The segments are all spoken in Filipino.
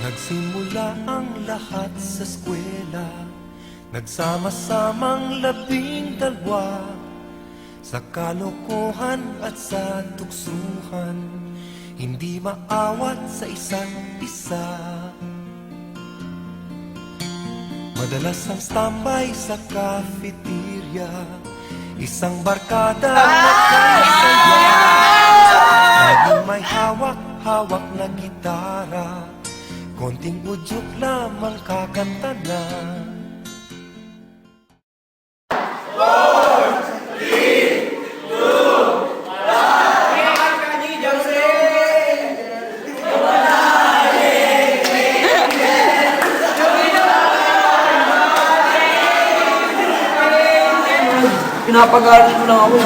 Nagsimula ang lahat sa eskwela, nagsama-samang 12 sa kalokohan at sa tuksuhan, hindi maawat sa isa't isa. Madalas ang standby sa cafeteria, isang barkada nagkasaya, laging may hawak-hawak na gitara, konting udyok lamang kakanta na. 4, 3, 2, 1. Pinapagalit mo lang ako.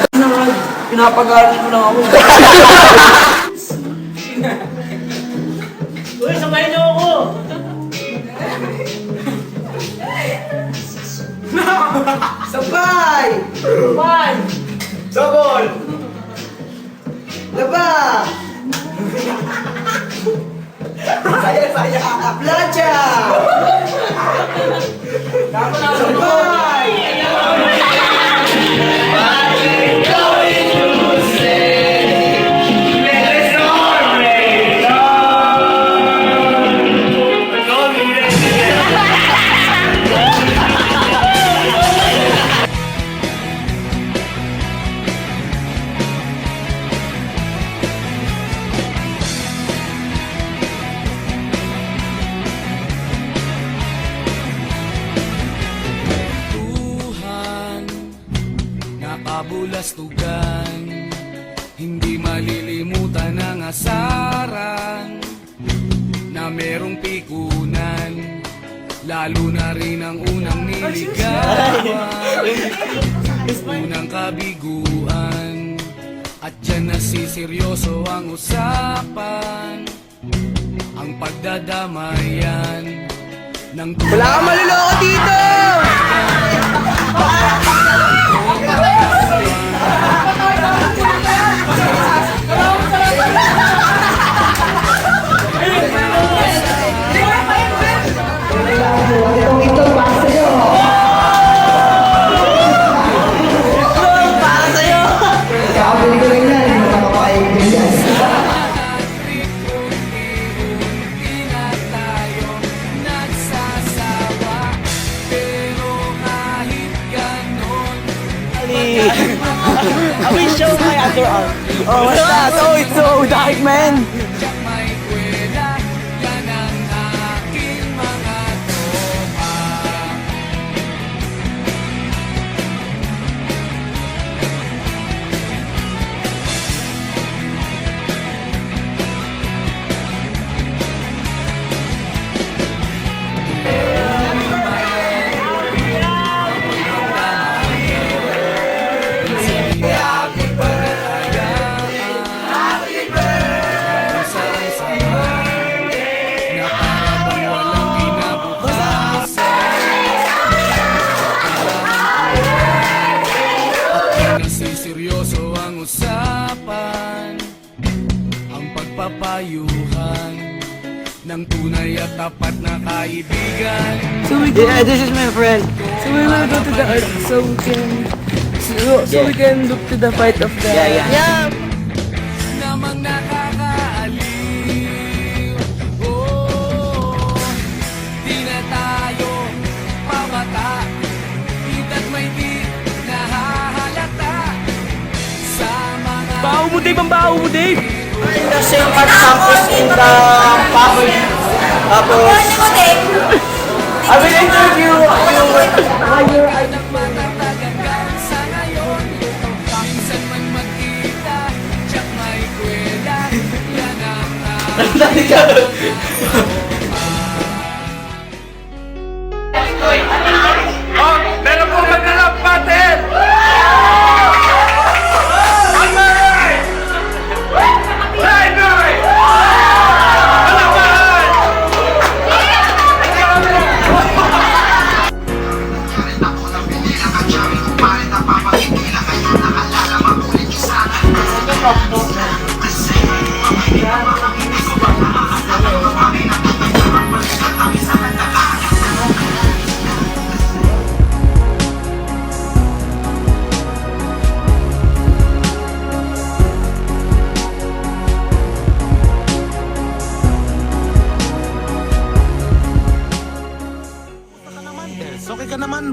Pinapagalit mo lang ako. Uy, sabay niyo ako! Sabay! One! Sabol! Laba! Saya! Plancha! Sabay! Kabulastugan, hindi malilimutan ang asaran na merong pikunan, lalo na rin ang unang niligawan, unang kabiguan, at dyan nasiseryoso ang usapan, ang pagdadamayan ng Wala kang maluloko dito! I will show my underarm. Oh, what's that? Oh, it's so dark, man. Seryoso ang usapan, ang pagpapayuhan ng tunay at tapat na kaibigan. So this is my friend. So we will go to the earth so we can look to the fight of the... Yeah. Namang nakakaaliw, oh, di na tayo pamata, hita't may di nahahalata sa mga... Baho mo, Dave! Ang baho mo, Dave! In the same art campus in the Pahoy. Tapos, I will interview you. Matatagagan sa ngayon, minsan man magkita, tsak may kwela, yan ang Oh, meron po maglalap patin! Kasi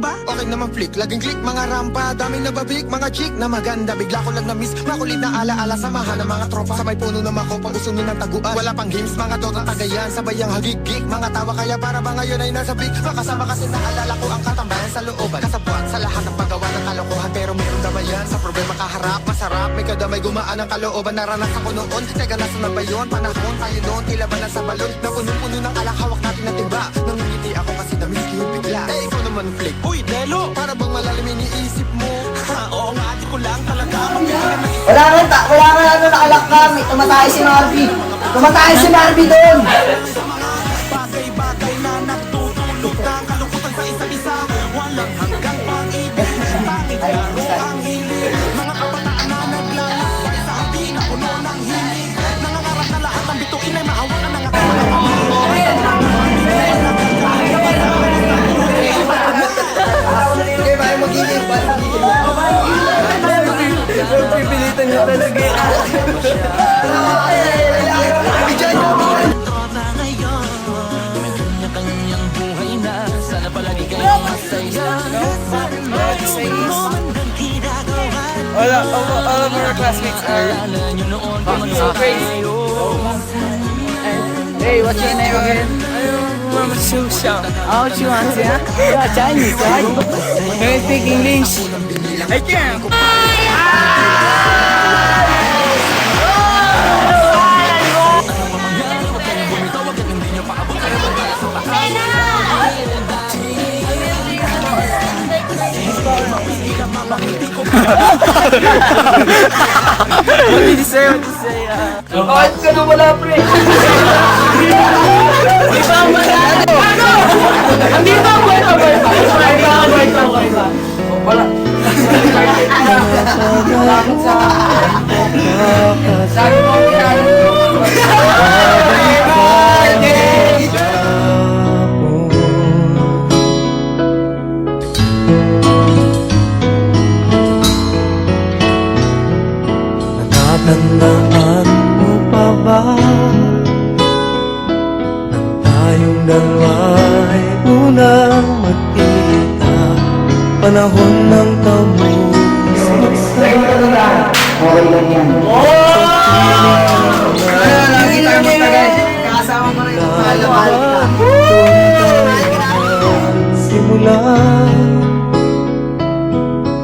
ba? Okay naman flick, laging click mga rampa. Daming nababik, mga chick na maganda. Bigla ko lang na-miss, makulit na alaala. Samahan ng mga tropa, sabay puno na makopa. Usunin ng taguan, wala pang games, mga dotang tagayan. Sabay ang hagig-gig, mga tawa kaya para ba ngayon ay nasa big. Makasama kasi naalala ko ang katambayan sa looban. Kasabwat sa lahat ng paggawa ng kalokohan. Pero meron damayan, sa problema kaharap. Masarap, may kadamay gumaan ang kalooban. Naranasan ko noon, teka nasa na ba yun? Panahon tayo noon, tila ba nasa balon? Na puno-puno ng alak, hawak natin ang timba. Nangingiti ako kasi namili yung bigla. Eh ikaw naman flick, uy Delo, para bang malalim iniisip mo? Oo nga, di ko lang talaga Wala nga ano nakalak ka. May tumatay si Marvy. Tumatay si Marvy doon. bagay-bagay na nagtutulog ng kalungkutan sa isa't isa. Walang hanggang pag-ibig, tanging laro ang hilig. Mga kabataan na naglalakbay sa hati na puno ng hilig. Nangangarap na lahat ng bituin ay mahawakan ng Okay, bahay magiging. Pipilitan niya talaga eh. All of our classmates are so crazy. Hey, what's your name again? Mama Shusha. Oh, she wants ya? Yeah, Chinese, right? Can you speak English? I can. What did you say? What did you say? Bakit ka na wala, pre? Di ba ang manalo? Hindi ba ang manalo? Wala. Sabi mo, Natatandaan mo pa ba nang tayong dalawa ay unang magkita? Panahon ng okay lang yan. Lagi tayo magtagay. Kasama mo rin yung mahal kita. simula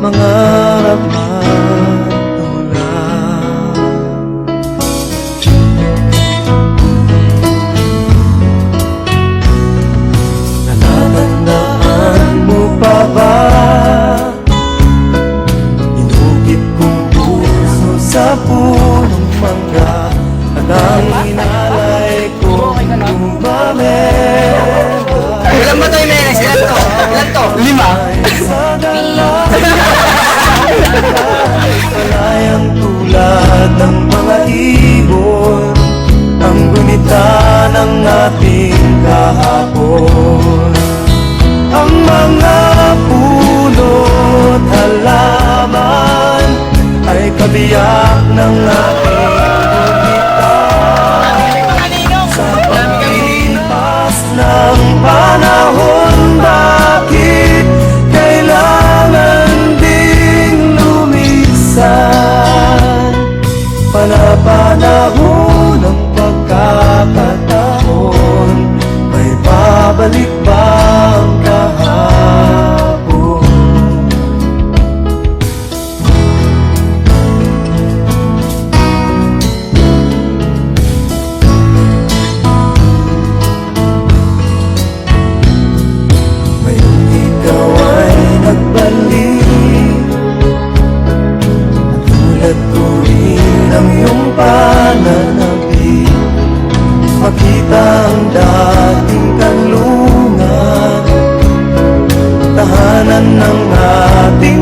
mangarap at tulad. Natatandaan mo pa ba? Inukit kong puso sa punong mangga at ang inalay kong lumamit. Ilan ba tayo, Menes? Ilan to? Ilan to? 5 Kalayang tulad ng mga ibon ang gunita ng ating kahapon. Ang mga puno't halaman ay kabiyak ng ating gunita. Sa paglipas ng panahon, bakit kailangan ding lumisan? Panapanahon ng pagkakataon, may babalik ba ang kahapon? Ngayong ikaw ay nagbalik, tulad ko rin ang iyong pananabik. Makita ang dating kanlungan, tahanan ng ating